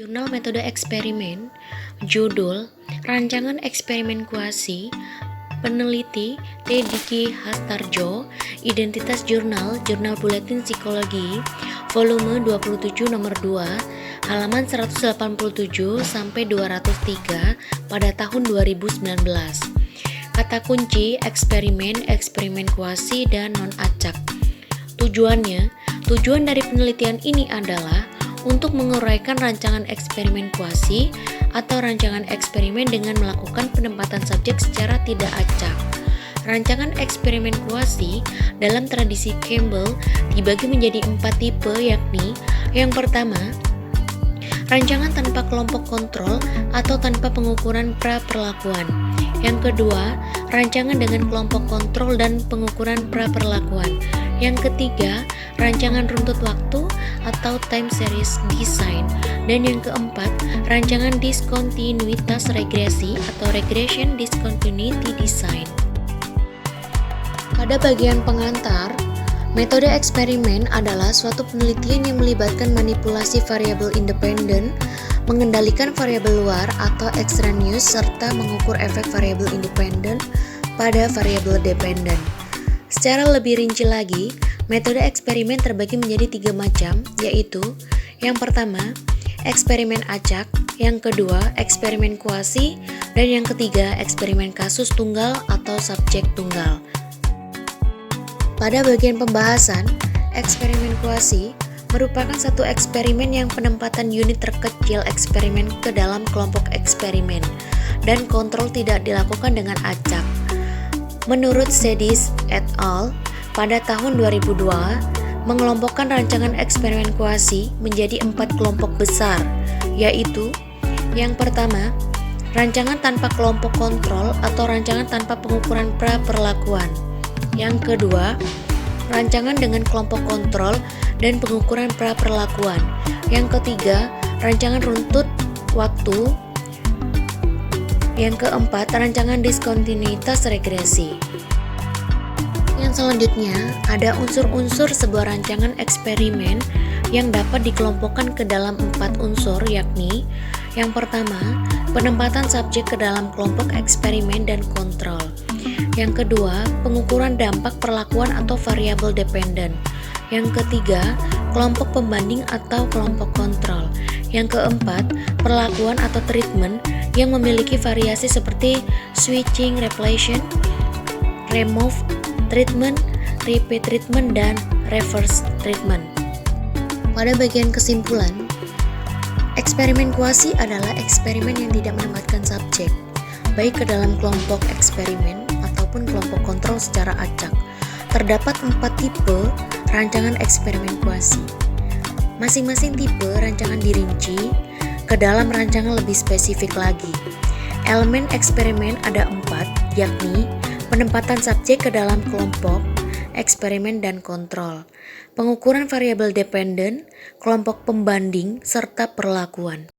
Jurnal Metode Eksperimen, judul, Rancangan Eksperimen Kuasi, peneliti T. Diki Hastarjo, identitas jurnal, Jurnal Buletin Psikologi, volume 27 nomor 2, halaman 187 sampai 203 pada tahun 2019. Kata kunci eksperimen, eksperimen kuasi, dan non-acak. Tujuan dari penelitian ini adalah untuk menguraikan rancangan eksperimen kuasi atau rancangan eksperimen dengan melakukan penempatan subjek secara tidak acak. Rancangan eksperimen kuasi dalam tradisi Campbell dibagi menjadi 4 tipe, yakni yang pertama, rancangan tanpa kelompok kontrol atau tanpa pengukuran pra-perlakuan. Yang kedua, rancangan dengan kelompok kontrol dan pengukuran pra-perlakuan. Yang ketiga, rancangan runtut waktu atau time series design. Dan yang keempat, rancangan diskontinuitas regresi atau regression discontinuity design. Pada bagian pengantar, metode eksperimen adalah suatu penelitian yang melibatkan manipulasi variabel independen, mengendalikan variabel luar atau extraneous, serta mengukur efek variabel independen pada variabel dependen. Secara lebih rinci lagi, metode eksperimen terbagi menjadi 3 macam, yaitu yang pertama, eksperimen acak, yang kedua, eksperimen kuasi, dan yang ketiga, eksperimen kasus tunggal atau subjek tunggal. Pada bagian pembahasan, eksperimen kuasi merupakan satu eksperimen yang penempatan unit terkecil eksperimen ke dalam kelompok eksperimen dan kontrol tidak dilakukan dengan acak. Menurut Sedis et al., pada tahun 2002, mengelompokkan rancangan eksperimen kuasi menjadi 4 kelompok besar, yaitu yang pertama, rancangan tanpa kelompok kontrol atau rancangan tanpa pengukuran pra-perlakuan. Yang kedua, rancangan dengan kelompok kontrol dan pengukuran pra-perlakuan. Yang ketiga, rancangan runtut waktu. Yang keempat, rancangan diskontinuitas regresi. Yang selanjutnya, ada unsur-unsur sebuah rancangan eksperimen yang dapat dikelompokkan ke dalam 4 unsur, yakni yang pertama, penempatan subjek ke dalam kelompok eksperimen dan kontrol. Yang kedua, pengukuran dampak perlakuan atau variabel dependen. Yang ketiga, kelompok pembanding atau kelompok kontrol. Yang keempat, perlakuan atau treatment yang memiliki variasi seperti switching, repletion, remove treatment, repeat treatment, dan reverse treatment. Pada bagian kesimpulan, eksperimen kuasi adalah eksperimen yang tidak menempatkan subjek, baik ke dalam kelompok eksperimen ataupun kelompok kontrol secara acak. Terdapat 4 tipe rancangan eksperimen kuasi. Masing-masing tipe rancangan dirinci ke dalam rancangan lebih spesifik lagi. Elemen eksperimen ada 4, yakni penempatan subjek ke dalam kelompok, eksperimen dan kontrol, pengukuran variabel dependen, kelompok pembanding, serta perlakuan.